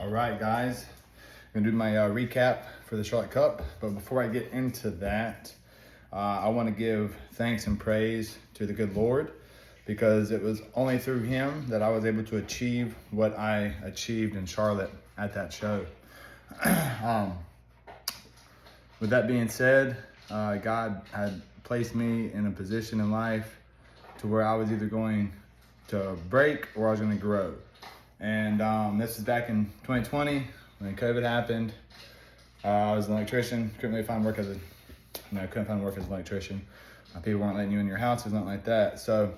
All right, guys, I'm gonna do my recap for the Charlotte Cup. But before I get into that, I want to give thanks and praise to the good Lord, because it was only through Him that I was able to achieve what I achieved in Charlotte at that show. With that being said, God had placed me in a position in life to where I was either going to break or I was going to grow. And this is back in 2020 when COVID happened. I was an electrician, couldn't really find work as an electrician. People weren't letting you in your houses, nothing like that. So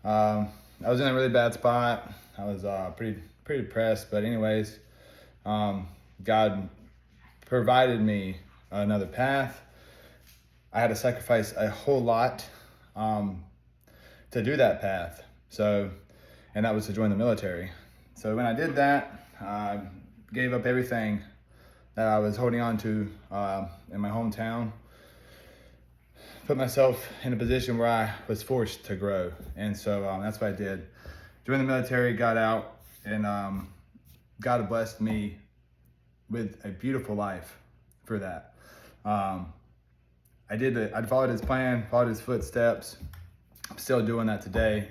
I was in a really bad spot. I was pretty depressed. But anyways, God provided me another path. I had to sacrifice a whole lot to do that path. And that was to join the military. So when I did that, I gave up everything that I was holding on to in my hometown, put myself in a position where I was forced to grow. And so that's what I did. Joined the military, got out, and God blessed me with a beautiful life for that. I followed His plan, followed His footsteps. I'm still doing that today.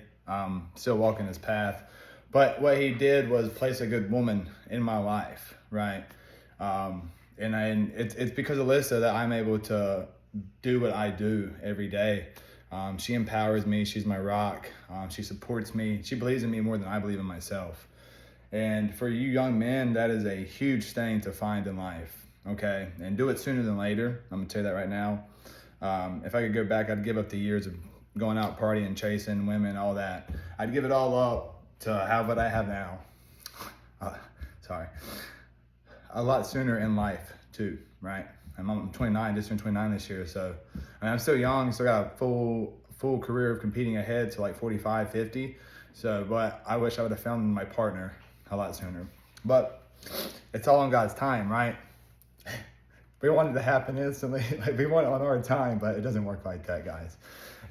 Still walking His path. But what He did was place a good woman in my life, right? And it's because of Alyssa that I'm able to do what I do every day. She empowers me. She's my rock. She supports me. She believes in me more than I believe in myself. And for you young men, that is a huge thing to find in life, okay? And do it sooner than later. I'm gonna tell you that right now. If I could go back, I'd give up the years of going out partying, chasing women, all that. I'd give it all up to have what I have now. A lot sooner in life too, right? I'm 29, just turned 29 this year. So I'm still young, still got a full career of competing ahead to like 45, 50. So, but I wish I would have found my partner a lot sooner. But it's all on God's time, right? We want it to happen instantly. Like we want it on our time, but it doesn't work like that, guys.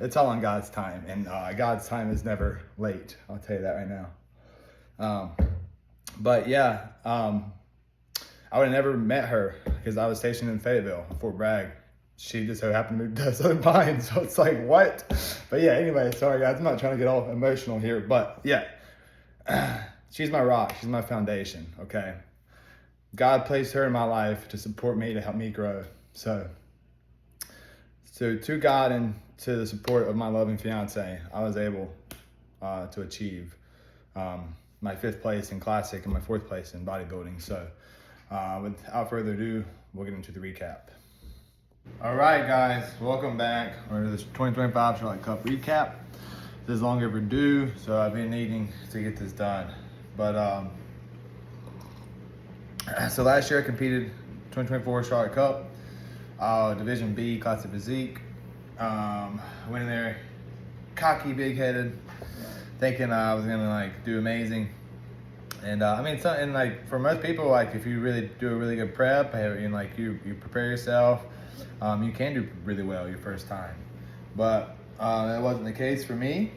It's all on God's time, and God's time is never late. I'll tell you that right now. But yeah, I would have never met her because I was stationed in Fayetteville, Fort Bragg. She just so happened to move to Southern Pines, so it's like, what? But yeah, anyway, sorry guys, I'm not trying to get all emotional here, but yeah, she's my rock, she's my foundation, okay? God placed her in my life to support me, to help me grow. So to God and to the support of my loving fiance, I was able to achieve my 5th place in Classic and my 4th place in bodybuilding. So without further ado, we'll get into the recap. All right, guys, welcome back. We're to this 2025 Charlotte Cup recap. This is long overdue, so I've been needing to get this done. But so last year I competed 2024 Charlotte Cup, Division B, Classic Physique. Went in there cocky, big-headed, thinking I was gonna like do amazing. And and like for most people, like if you really do a really good prep and like you prepare yourself, you can do really well your first time. But that wasn't the case for me.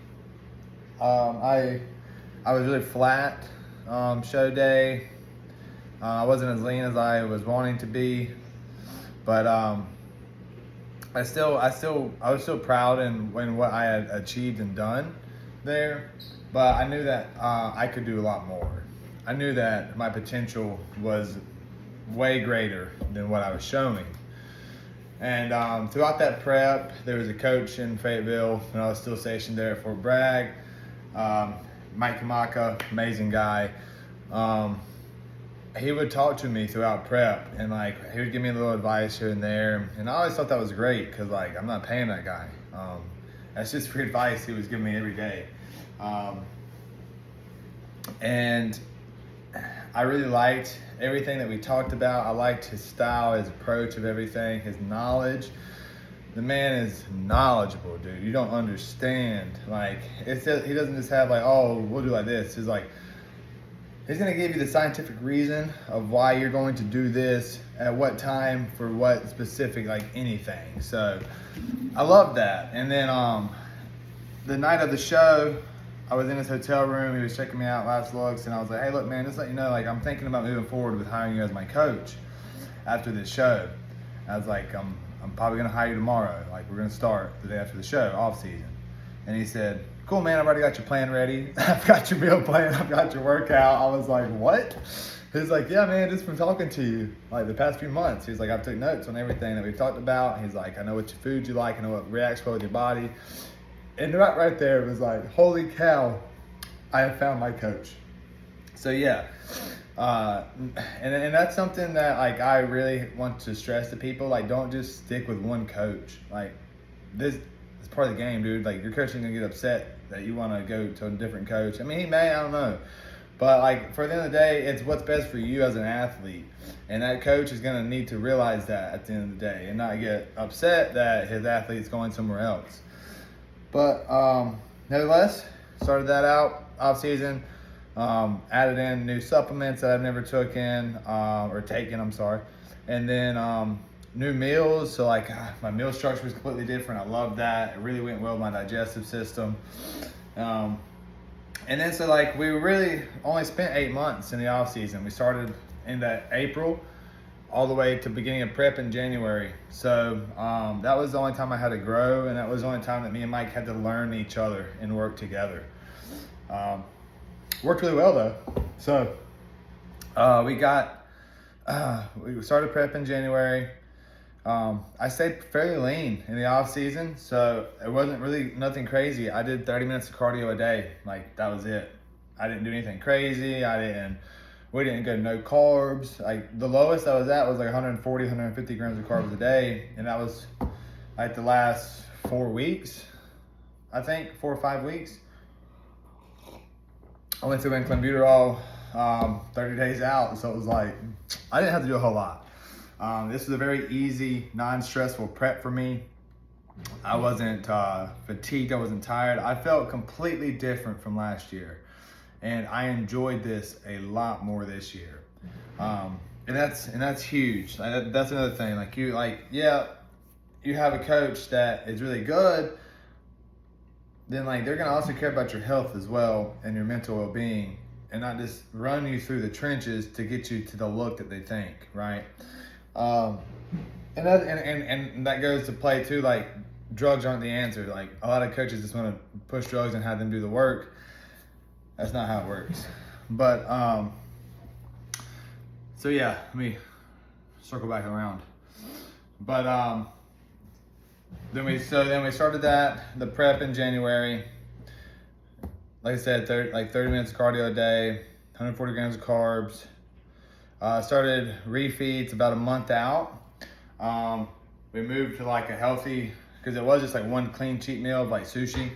I was really flat show day. I wasn't as lean as I was wanting to be, but I was still proud in what I had achieved and done there. But I knew that I could do a lot more. I knew that my potential was way greater than what I was showing. And throughout that prep, there was a coach in Fayetteville, and I was still stationed there at Fort Bragg. Mike Kamaka, amazing guy. He would talk to me throughout prep, and like he would give me a little advice here and there. And I always thought that was great because like I'm not paying that guy. That's just free advice he was giving me every day. And I really liked everything that we talked about. I liked his style, his approach of everything, his knowledge. The man is knowledgeable, dude. You don't understand. Like, he doesn't just have like, oh, we'll do like this. He's like, he's gonna give you the scientific reason of why you're going to do this, at what time, for what specific, like anything. So I love that. And then the night of the show, I was in his hotel room. He was checking me out last looks, and I was like, hey, look, man, just let you know, like, I'm thinking about moving forward with hiring you as my coach after this show. I was like, I'm probably gonna hire you tomorrow. Like, we're gonna start the day after the show, off season. And he said, cool, man, I've already got your plan ready. I've got your meal plan. I've got your workout. I was like, what? He's like, yeah, man, just from talking to you, like, the past few months. He's like, I've took notes on everything that we've talked about. He's like, I know what your food you like. I know what reacts well with your body. And right there, it was like, holy cow, I have found my coach. So, yeah. And that's something that, like, I really want to stress to people. Like, don't just stick with one coach. Like, this is part of the game, dude. Like, your coach is going to get upset that you want to go to a different coach. I mean, he may, I don't know. But, like, for the end of the day, it's what's best for you as an athlete. And that coach is going to need to realize that at the end of the day and not get upset that his athlete's going somewhere else. But, nevertheless, started that out off season. Added in new supplements that I've never taken, and then new meals. So, like, my meal structure was completely different. I love that. It really went well with my digestive system. And then, so, like, we really only spent 8 months in the off season. We started in that April all the way to beginning of prep in January. So that was the only time I had to grow, and that was the only time that me and Mike had to learn each other and work together. Worked really well though. So we started prep in January. I stayed fairly lean in the off season, so it wasn't really nothing crazy. I did 30 minutes of cardio a day. Like, that was it. I didn't do anything crazy. We didn't go no carbs. Like, the lowest I was at was like 140, 150 grams of carbs a day. And that was like the last 4 weeks, I think, 4 or 5 weeks. I went through clenbuterol 30 days out, so it was like, I didn't have to do a whole lot. This was a very easy, non-stressful prep for me. I wasn't fatigued, I wasn't tired. I felt completely different from last year. And I enjoyed this a lot more this year. And that's huge. That's another thing. You have a coach that is really good, then, like, they're gonna also care about your health as well and your mental well-being, and not just run you through the trenches to get you to the look that they think, right? And that goes to play too. Like, drugs aren't the answer. Like, a lot of coaches just want to push drugs and have them do the work. That's not how it works. But so yeah, let me circle back around. But then we started the prep in January. Like I said, 30 minutes of cardio a day, 140 grams of carbs. Started refeeds about a month out. We moved to like a healthy, because it was just like one clean cheat meal of like sushi.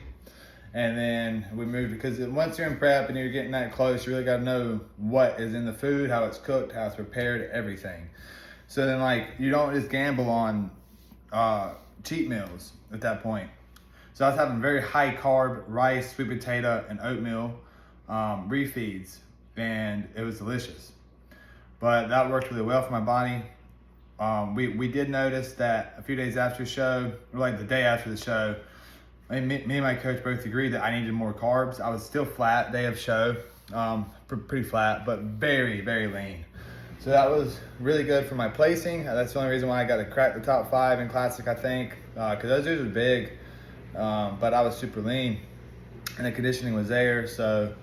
And then we moved, because once you're in prep and you're getting that close, you really got to know what is in the food, how it's cooked, how it's prepared, everything. So then, like, you don't just gamble on cheat meals at that point. So I was having very high carb rice, sweet potato, and oatmeal refeeds, and it was delicious. But that worked really well for my body. We did notice that a few days after the show, or like the day after the show, me and my coach both agreed that I needed more carbs. I was still flat day of show, pretty flat, but very, very lean. So that was really good for my placing. That's the only reason why I got to crack the top 5 in Classic, I think, because those dudes were big, but I was super lean, and the conditioning was there, so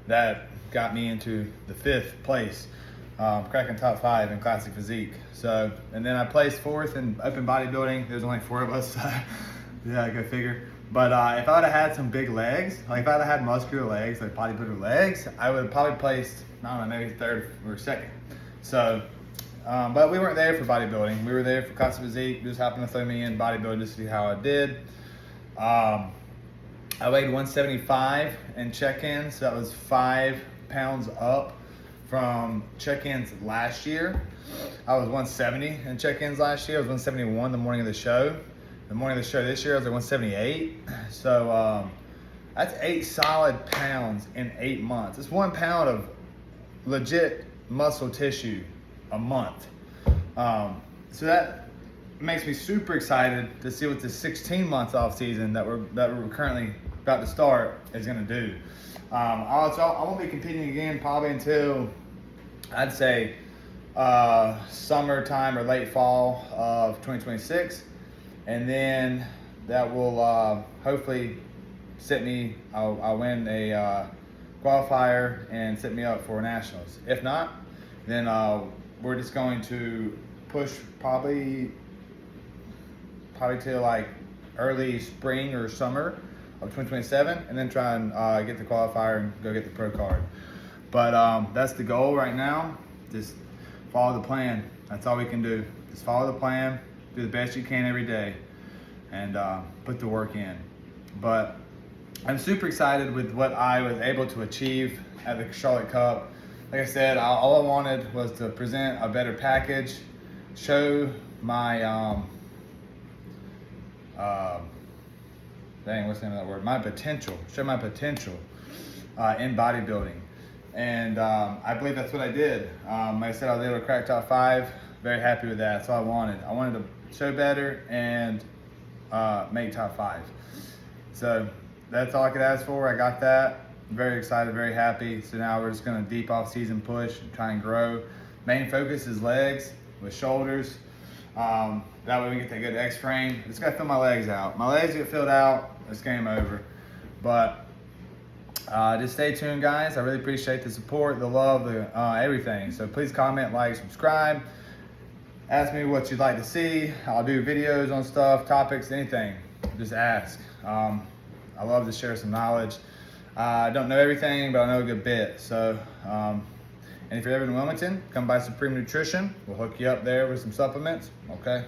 that got me into the 5th place, cracking top 5 in Classic Physique. So, and then I placed 4th in open bodybuilding. There's only 4 of us, so yeah, go figure. But if I would have had some big legs, like if I would have had muscular legs, like bodybuilder legs, I would have probably placed, I don't know, maybe 3rd or 2nd. So, but we weren't there for bodybuilding. We were there for Classic Physique. Just happened to throw me in bodybuilding to see how I did. I weighed 175 in check-in, so that was 5 pounds up from check-ins last year. I was 170 in check-ins last year. I was 171 the morning of the show. The morning of the show this year, I was like 178. So that's 8 solid pounds in 8 months. It's 1 pound of legit muscle tissue a month. So that makes me super excited to see what the 16 months off season that we're currently about to start is going to do. I won't be competing again probably until I'd say summertime or late fall of 2026, and then that will hopefully set me. I'll win a qualifier and set me up for nationals. If not, then we're just going to push probably till like early spring or summer of 2027, and then try and get the qualifier and go get the pro card. But that's the goal right now. Just follow the plan. That's all we can do. Just follow the plan, do the best you can every day, and put the work in. But I'm super excited with what I was able to achieve at the Charlotte Cup. Like I said, all I wanted was to present a better package, show my what's the name of that word? My potential. Show my potential in bodybuilding, and I believe that's what I did. Like I said, I was able to crack top 5. Very happy with that. That's all I wanted. I wanted to show better and make top 5. So that's all I could ask for. I got that. I'm very excited, very happy. So now we're just going to deep off season push and try and grow. Main focus is legs with shoulders. That way we get that good X frame. Just got to fill my legs out. My legs get filled out, it's game over. But just stay tuned, guys. I really appreciate the support, the love, the everything. So please comment, like, subscribe. Ask me what you'd like to see. I'll do videos on stuff, topics, anything. Just ask. I love to share some knowledge. I don't know everything, but I know a good bit. So, and if you're ever in Wilmington, come by Supreme Nutrition. We'll hook you up there with some supplements, okay?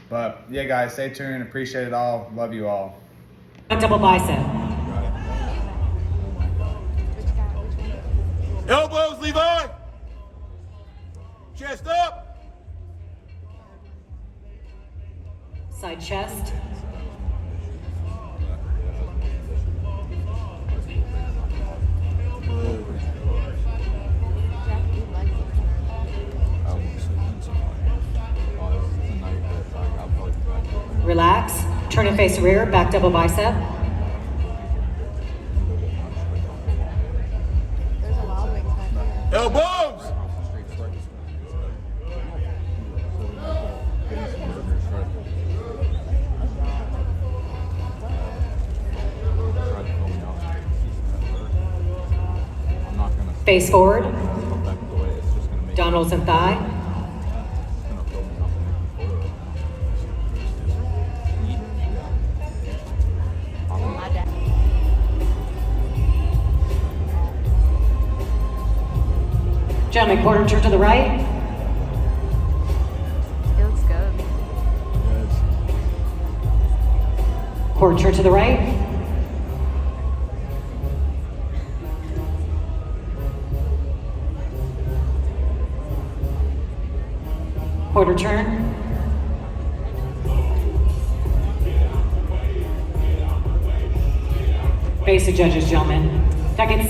But yeah, guys, stay tuned. Appreciate it all. Love you all. Double bicep. Elbows, Levi. Chest up. Side chest. Relax. Turn and face rear, back double bicep. Elbows. Face forward. Abdominals and thigh. Gentlemen, quarter turn to the right. It looks good. Quarter turn to the right. Quarter turn. Basic judges, gentlemen. Second.